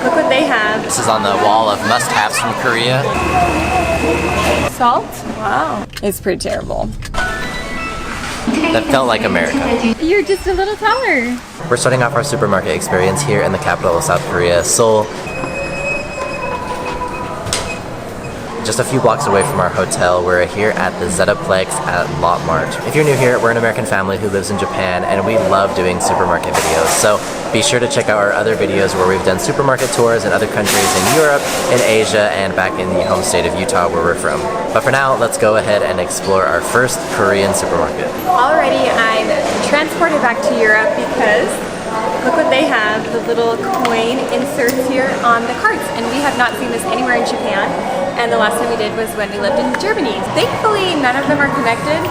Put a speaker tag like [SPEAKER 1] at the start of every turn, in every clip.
[SPEAKER 1] Look what they have.
[SPEAKER 2] This is on the wall of must-haves from Korea.
[SPEAKER 1] Salt? Wow. It's pretty terrible.
[SPEAKER 2] That felt like America.
[SPEAKER 1] You're just a little taller.
[SPEAKER 2] We're starting off our supermarket experience here in the capital of South Korea, Seoul. Just a few blocks away from our hotel, we're here at the Zetaplex at Lot Mart. If you're new here, we're an American family who lives in Japan, and we love doing supermarket videos. So be sure to check out our other videos where we've done supermarket tours in other countries in Europe, in Asia, and back in the home state of Utah where we're from. But for now, let's go ahead and explore our first Korean supermarket.
[SPEAKER 1] Already I'm transported back to Europe because look what they have, the little coin inserts here on the carts. And we have not seen this anywhere in Japan. And the last time we did was when we lived in Germany. Thankfully, none of them are connected.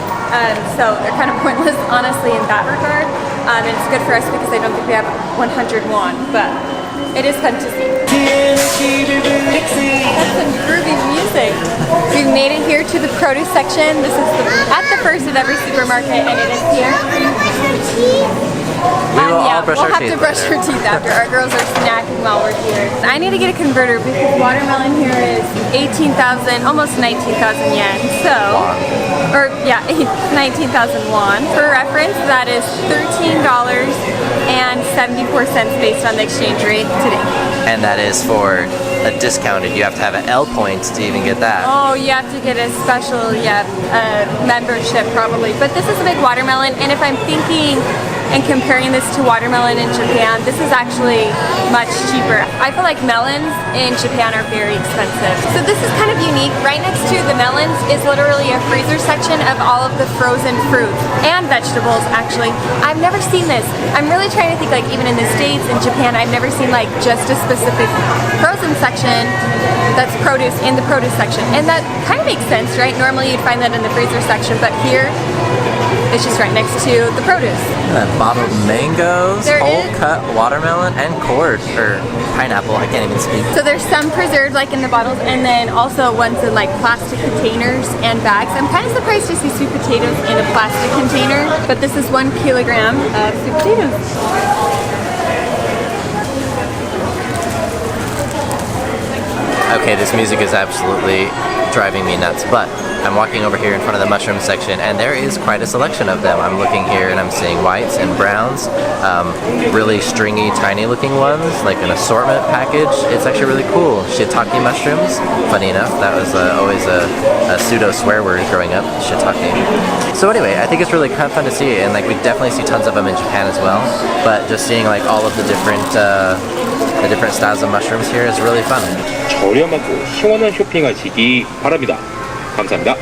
[SPEAKER 1] So they're kind of pointless, honestly, in that regard. And it's good for us because I don't think we have 100 won, but it is fun to see. That's some groovy music. We've made it here to the produce section. This is at the first of every supermarket, and it is here.
[SPEAKER 2] We'll
[SPEAKER 1] have to brush our teeth after. Our girls are snacking while we're here. I need to get a converter because watermelon here is 18,000, almost 19,000 yen. So, or yeah, 19,000 won. For reference, that is $13.74 based on the exchange rate today.
[SPEAKER 2] And that is for a discounted. You have to have an L points to even get that.
[SPEAKER 1] Oh, you have to get a special, membership probably. But this is a big watermelon, and if I'm thinking and comparing this to watermelon in Japan, this is actually much cheaper. I feel like melons in Japan are very expensive. So this is kind of unique. Right next to the melons is literally a freezer section of all of the frozen fruits and vegetables, actually. I've never seen this. I'm really trying to think, like, even in the States, in Japan, I've never seen like just a specific frozen section that's produce in the produce section. And that kind of makes sense, right? Normally you'd find that in the freezer section, but here it's just right next to the produce.
[SPEAKER 2] Bottled mangoes, whole cut watermelon, and gourd, or pineapple, I can't even speak.
[SPEAKER 1] So there's some preserved like in the bottles, and then also ones in like plastic containers and bags. I'm kind of surprised to see sweet potatoes in a plastic container, but this is 1 kilogram of sweet potatoes.
[SPEAKER 2] Okay, this music is absolutely driving me nuts, but I'm walking over here in front of the mushroom section, and there is quite a selection of them. I'm looking here and I'm seeing whites and browns, really stringy, tiny looking ones, like an assortment package. It's actually really cool. Shiitake mushrooms, funny enough, that was always a pseudo swear word growing up, shiitake. So anyway, I think it's really kind of fun to see, and like we definitely see tons of them in Japan as well, but just seeing like all of the different styles of mushrooms here is really fun.
[SPEAKER 3] 저렴하고 시원한 쇼핑하시기 바랍니다. 감사합니다.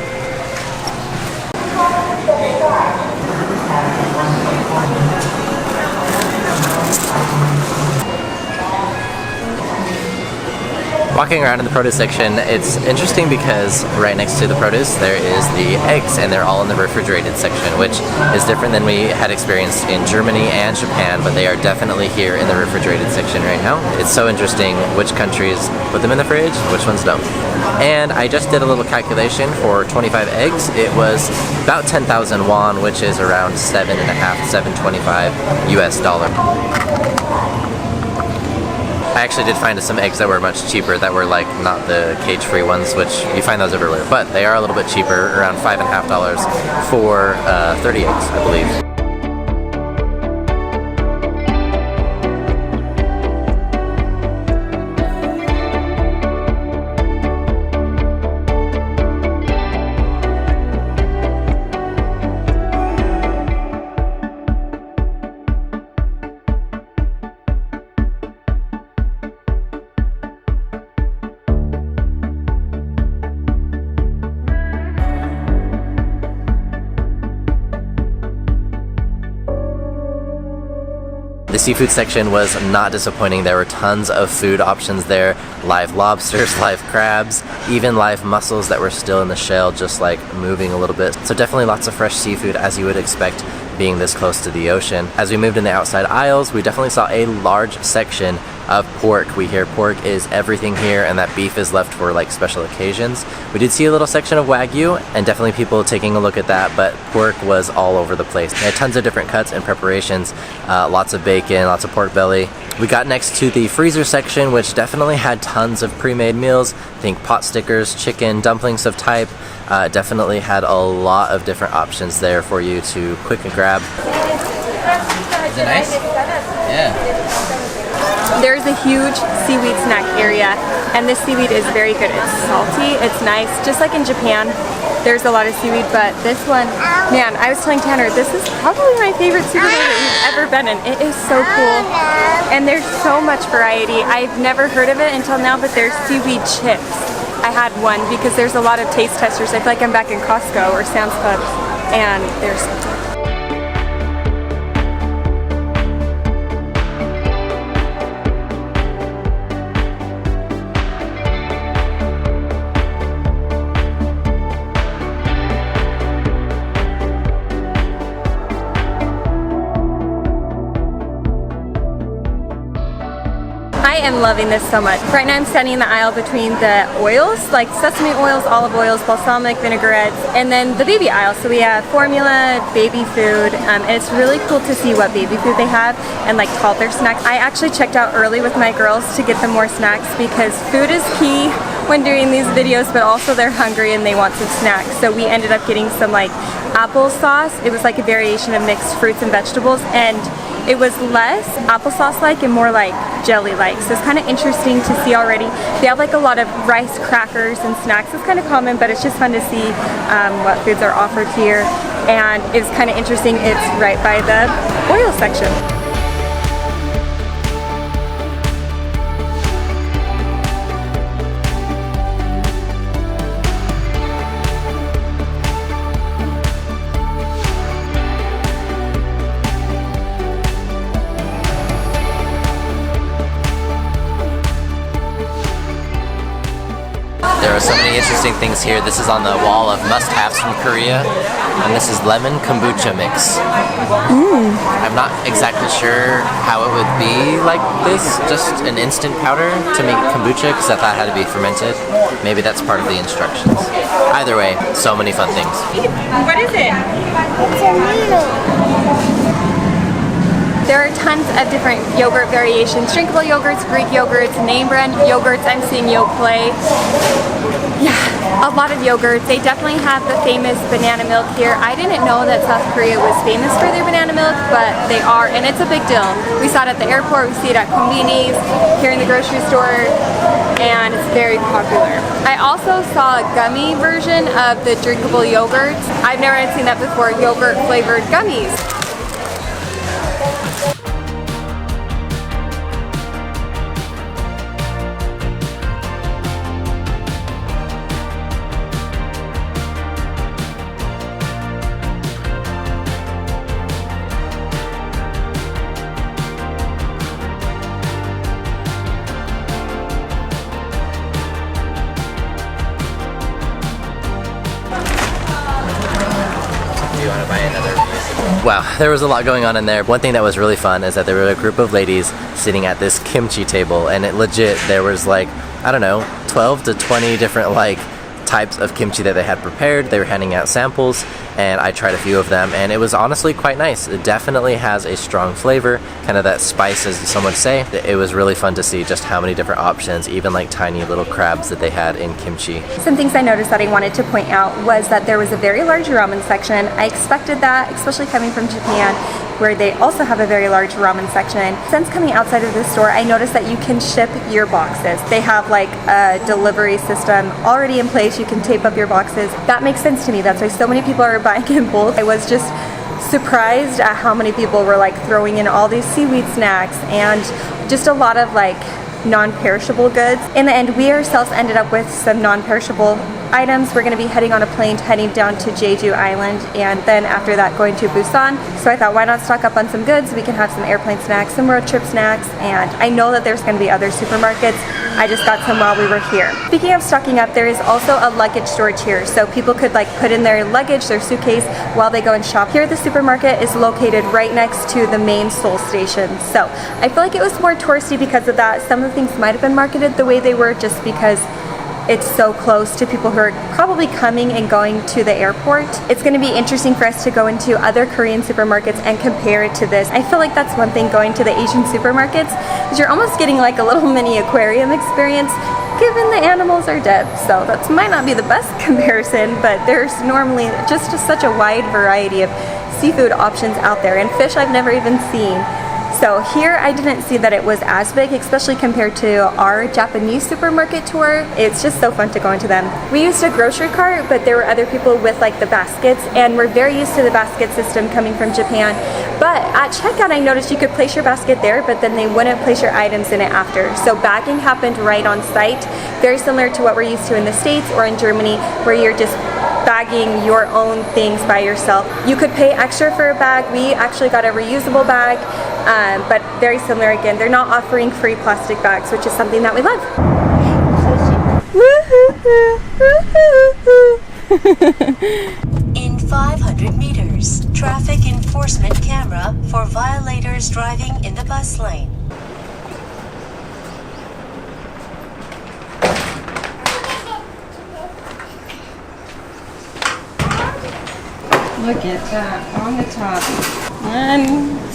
[SPEAKER 2] Walking around in the produce section, it's interesting because right next to the produce there is the eggs, and they're all in the refrigerated section, which is different than we had experienced in Germany and Japan, but they are definitely here in the refrigerated section right now. It's so interesting which countries put them in the fridge, which ones don't. And I just did a little calculation for 25 eggs. It was about 10,000 won, which is around $7.25 US dollar. I actually did find some eggs that were much cheaper, that were like not the cage-free ones, which you find those everywhere, but they are a little bit cheaper, around $5.50 for 30 eggs, I believe. The seafood section was not disappointing. There were tons of food options there. Live lobsters, live crabs, even live mussels that were still in the shell, just like moving a little bit. So definitely lots of fresh seafood, as you would expect being this close to the ocean. As we moved in the outside aisles, we definitely saw a large section of pork. We hear pork is everything here, and that beef is left for like special occasions. We did see a little section of Wagyu, and definitely people taking a look at that, but pork was all over the place. They had tons of different cuts and preparations, lots of bacon, lots of pork belly. We got next to the freezer section, which definitely had tons of pre-made meals. Think pot stickers, chicken, dumplings of type. Definitely had a lot of different options there for you to quick and grab. Is it nice? Yeah.
[SPEAKER 1] There's a huge seaweed snack area, and this seaweed is very good. It's salty, it's nice, just like in Japan. There's a lot of seaweed, but this one, man, I was telling Tanner, this is probably my favorite supermarket we've ever been in. It is so cool, and there's so much variety. I've never heard of it until now, but there's seaweed chips. I had one because there's a lot of taste testers. I feel like I'm back in Costco or Sam's Club, and there's I am loving this so much. Right now I'm standing in the aisle between the oils, like sesame oils, olive oils, balsamic vinaigrettes, and then the baby aisle. So we have formula, baby food, and it's really cool to see what baby food they have and like toddler snacks. I actually checked out early with my girls to get them more snacks because food is key when doing these videos, but also they're hungry and they want some snacks. So we ended up getting some like applesauce. It was like a variation of mixed fruits and vegetables, and it was less applesauce-like and more like jelly-like. So it's kind of interesting to see already. They have like a lot of rice crackers and snacks. It's kind of common, but it's just fun to see what foods are offered here. And it's kind of interesting. It's right by the oil section.
[SPEAKER 2] There are so many interesting things here. This is on the wall of must-haves from Korea, and this is lemon kombucha mix. I'm not exactly sure how it would be like this, just an instant powder to make kombucha, because I thought it had to be fermented. Maybe that's part of the instructions. Either way, so many fun things.
[SPEAKER 1] What is it?
[SPEAKER 4] It's a noodle.
[SPEAKER 1] There are tons of different yogurt variations, drinkable yogurts, Greek yogurts, name brand yogurts. I'm seeing Yoplait. Yeah, a lot of yogurts. They definitely have the famous banana milk here. I didn't know that South Korea was famous for their banana milk, but they are, and it's a big deal. We saw it at the airport, we see it at convenies, here in the grocery store, and it's very popular. I also saw a gummy version of the drinkable yogurts. I've never seen that before, yogurt flavored gummies.
[SPEAKER 2] Wow, there was a lot going on in there. One thing that was really fun is that there were a group of ladies sitting at this kimchi table, and it legit, there was like, I don't know, 12 to 20 different like types of kimchi that they had prepared. They were handing out samples, and I tried a few of them, and it was honestly quite nice. It definitely has a strong flavor, kind of that spice, as some would say. It was really fun to see just how many different options, even like tiny little crabs that they had in kimchi.
[SPEAKER 1] Some things I noticed that I wanted to point out was that there was a very large ramen section. I expected that, especially coming from Japan, where they also have a very large ramen section. Since coming outside of the store, I noticed that you can ship your boxes. They have like a delivery system already in place. You can tape up your boxes. That makes sense to me. That's why so many people are buying in bulk. I was just surprised at how many people were like throwing in all these seaweed snacks and just a lot of like non-perishable goods. In the end, we ourselves ended up with some non-perishable items. We're going to be heading on a plane heading down to Jeju Island, and then after that going to Busan. So I thought, why not stock up on some goods? We can have some airplane snacks, some road trip snacks, and I know that there's going to be other supermarkets. I just got some while we were here. Speaking of stocking up, there is also a luggage storage here, so people could like put in their luggage, their suitcase, while they go and shop. Here the supermarket is located right next to the main Seoul station, so I feel like it was more touristy because of that. Some of the things might have been marketed the way they were just because it's so close to people who are probably coming and going to the airport. It's going to be interesting for us to go into other Korean supermarkets and compare it to this. I feel like that's one thing going to the Asian supermarkets, is you're almost getting like a little mini aquarium experience, given the animals are dead. So that might not be the best comparison, but there's normally just such a wide variety of seafood options out there, and fish I've never even seen. So here I didn't see that it was as big, especially compared to our Japanese supermarket tour. It's just so fun to go into them. We used a grocery cart, but there were other people with like the baskets, and we're very used to the basket system coming from Japan. But at checkout I noticed you could place your basket there, but then they wouldn't place your items in it after. So bagging happened right on site, very similar to what we're used to in the States or in Germany, where you're just bagging your own things by yourself. You could pay extra for a bag. We actually got a reusable bag, but very similar again. They're not offering free plastic bags, which is something that we love.
[SPEAKER 5] In 500 meters, traffic enforcement camera for violators driving in the bus lane.
[SPEAKER 1] Look at that on the top. 1,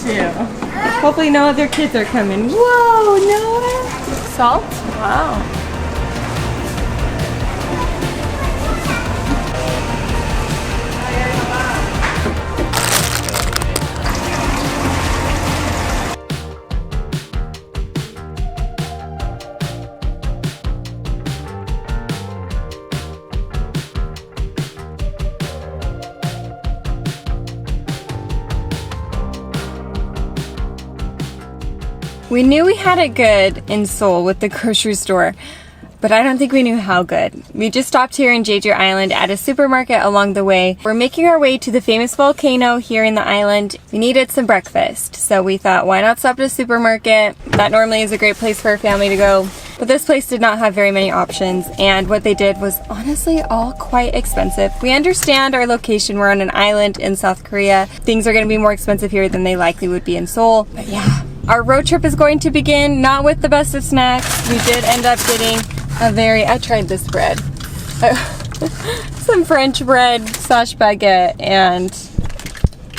[SPEAKER 1] 2. Hopefully no other kids are coming. Whoa, Noah! Salt? Wow. We knew we had it good in Seoul with the grocery store, but I don't think we knew how good. We just stopped here in Jeju Island at a supermarket along the way. We're making our way to the famous volcano here in the island. We needed some breakfast, so we thought, why not stop at a supermarket? That normally is a great place for a family to go, but this place did not have very many options, and what they did was honestly all quite expensive. We understand our location, we're on an island in South Korea. Things are going to be more expensive here than they likely would be in Seoul, but yeah. Our road trip is going to begin, not with the best of snacks. We did end up getting I tried this bread. Some French bread / baguette, and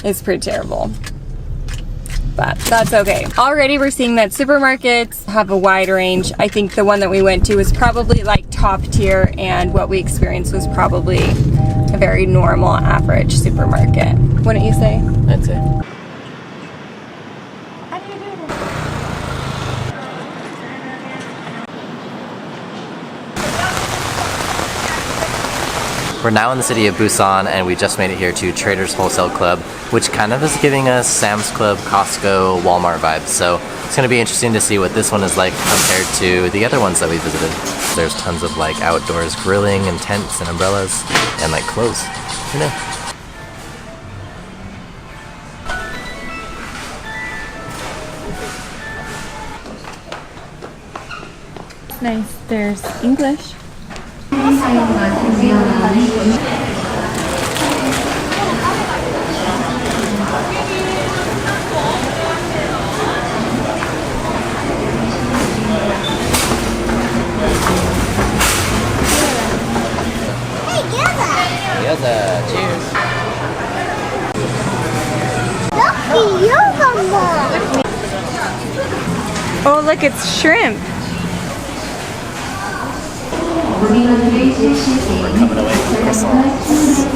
[SPEAKER 1] it's pretty terrible. But that's okay. Already we're seeing that supermarkets have a wide range. I think the one that we went to was probably like top tier, and what we experienced was probably a very normal average supermarket. Wouldn't you say?
[SPEAKER 2] I'd say. We're now in the city of Busan, and we just made it here to Traders Wholesale Club, which kind of is giving us Sam's Club, Costco, Walmart vibes. So it's going to be interesting to see what this one is like compared to the other ones that we visited. There's tons of like outdoors grilling and tents and umbrellas and like clothes. Who knew?
[SPEAKER 1] Nice. There's English.
[SPEAKER 2] Cheers.
[SPEAKER 1] Oh, look, it's shrimp.
[SPEAKER 2] We're coming away from croissants.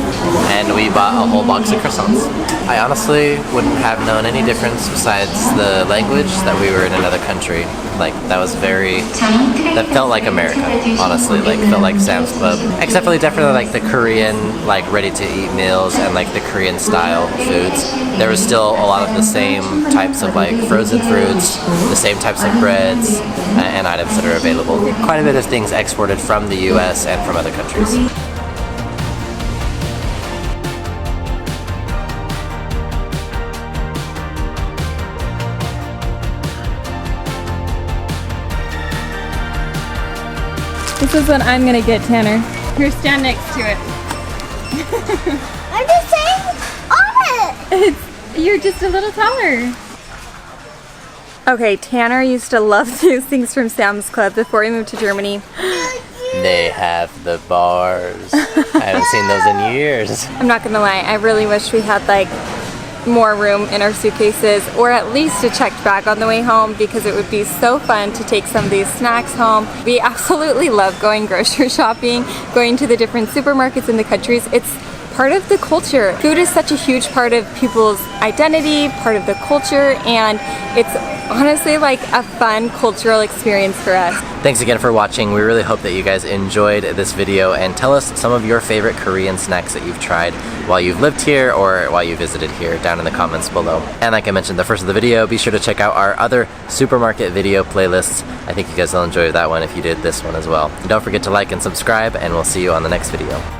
[SPEAKER 2] And we bought a whole box of croissants. I honestly wouldn't have known any difference besides the language that we were in another country. Like, that felt like America, honestly. Like, felt like Sam's Club. Except for definitely like the Korean, like ready-to-eat meals and like the Korean style foods. There was still a lot of the same types of like frozen fruits, the same types of breads and items that are available. Quite a bit of things exported from the US and from other countries.
[SPEAKER 1] This is what I'm gonna get, Tanner. Here, stand next to it.
[SPEAKER 4] I'm just saying on it.
[SPEAKER 1] You're just a little taller. Okay, Tanner used to love these things from Sam's Club before he moved to Germany.
[SPEAKER 2] They have the bars. I haven't seen those in years.
[SPEAKER 1] I'm not gonna lie, I really wish we had like more room in our suitcases, or at least a checked bag on the way home, because it would be so fun to take some of these snacks home. We absolutely love going grocery shopping, going to the different supermarkets in the countries. It's part of the culture. Food is such a huge part of people's identity, part of the culture, and it's honestly like a fun cultural experience for us.
[SPEAKER 2] Thanks again for watching. We really hope that you guys enjoyed this video, and tell us some of your favorite Korean snacks that you've tried while you've lived here or while you visited here down in the comments below. And like I mentioned at the first of the video, be sure to check out our other supermarket video playlists. I think you guys will enjoy that one if you did this one as well. And don't forget to like and subscribe, and we'll see you on the next video.